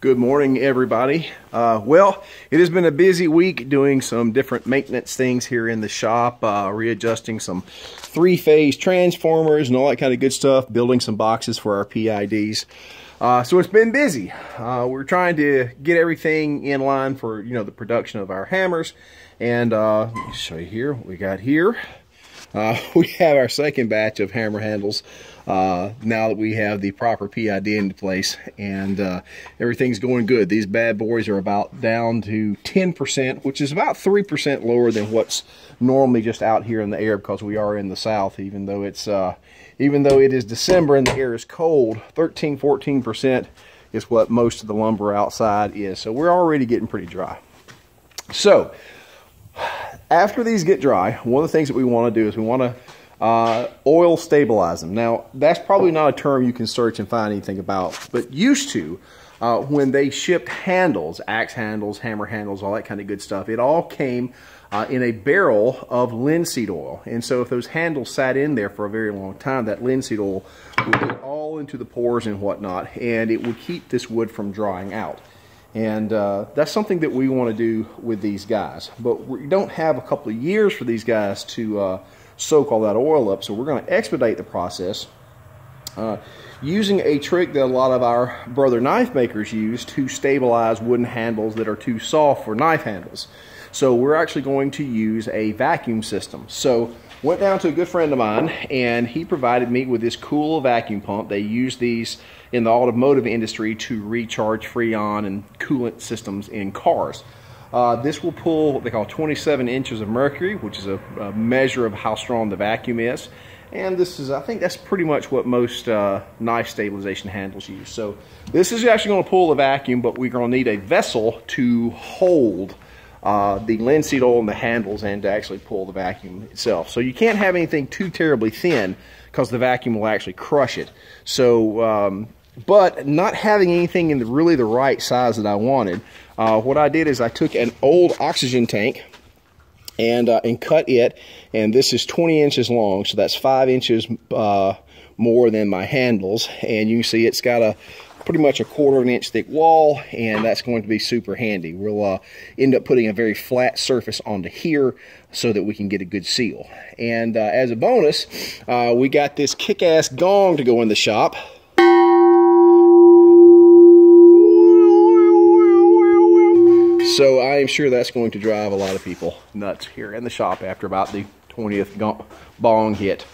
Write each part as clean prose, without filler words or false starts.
Good morning, everybody. Well, it has been a busy week doing some different maintenance things here in the shop, readjusting some three-phase transformers and all that kind of good stuff, building some boxes for our PIDs. So it's been busy. We're trying to get everything in line for, the production of our hammers. And let me show you here what we got here. We have our second batch of hammer handles now that we have the proper PID into place, and everything's going good. These bad boys are about down to 10%, which is about 3% lower than what's normally just out here in the air, because we are in the south. Even though it is December and the air is cold, 13–14% is what most of the lumber outside is. So we're already getting pretty dry. So after these get dry, one of the things that we want to do is we want to oil stabilize them. Now, that's probably not a term you can search and find anything about, but used to, when they shipped handles, axe handles, hammer handles, all that kind of good stuff, it all came in a barrel of linseed oil. And so if those handles sat in there for a very long time, that linseed oil would get all into the pores and whatnot, and it would keep this wood from drying out. And that's something that we want to do with these guys. But we don't have a couple of years for these guys to soak all that oil up, so we're going to expedite the process using a trick that a lot of our brother knife makers use to stabilize wooden handles that are too soft for knife handles. So we're actually going to use a vacuum system. So went down to a good friend of mine, and he provided me with this cool vacuum pump. They use these in the automotive industry to recharge Freon and coolant systems in cars. This will pull what they call 27 inches of mercury, which is a measure of how strong the vacuum is. And this is, I think that's pretty much what most knife stabilization handles use. So this is actually going to pull the vacuum, but we're going to need a vessel to hold the linseed oil in the handles and to actually pull the vacuum itself. So you can't have anything too terribly thin, because the vacuum will actually crush it. So, but not having anything in really the right size that I wanted, what I did is I took an old oxygen tank and cut it, and this is 20 inches long, so that's 5 inches more than my handles. And you can see it's got pretty much a 1/4 inch thick wall, and that's going to be super handy. We'll end up putting a very flat surface onto here so that we can get a good seal. And as a bonus, we got this kick-ass gong to go in the shop. So I am sure that's going to drive a lot of people nuts here in the shop after about the 20th bong hit.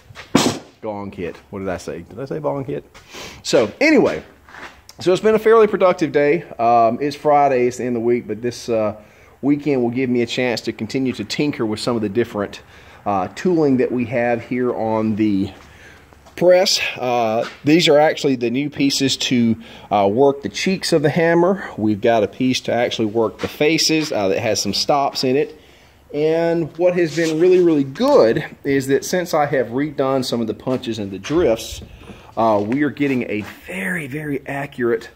Gong hit. What did I say? Did I say bong hit? So anyway, so it's been a fairly productive day. It's Friday, it's the end of the week, but this weekend will give me a chance to continue to tinker with some of the different tooling that we have here on the press. These are actually the new pieces to work the cheeks of the hammer. We've got a piece to actually work the faces that has some stops in it. And what has been really, really good is that since I have redone some of the punches and the drifts, we are getting a very, very accurate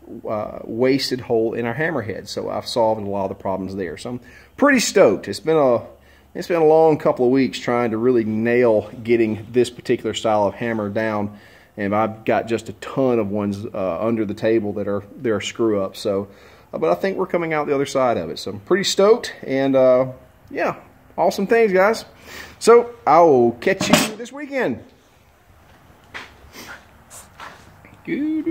wasted hole in our hammerhead. So I've solved a lot of the problems there. So I'm pretty stoked. It's been a long couple of weeks trying to really nail getting this particular style of hammer down, and I've got just a ton of ones under the table that are screw ups. So, but I think we're coming out the other side of it. So I'm pretty stoked, and yeah, awesome things, guys. So I will catch you this weekend. Good.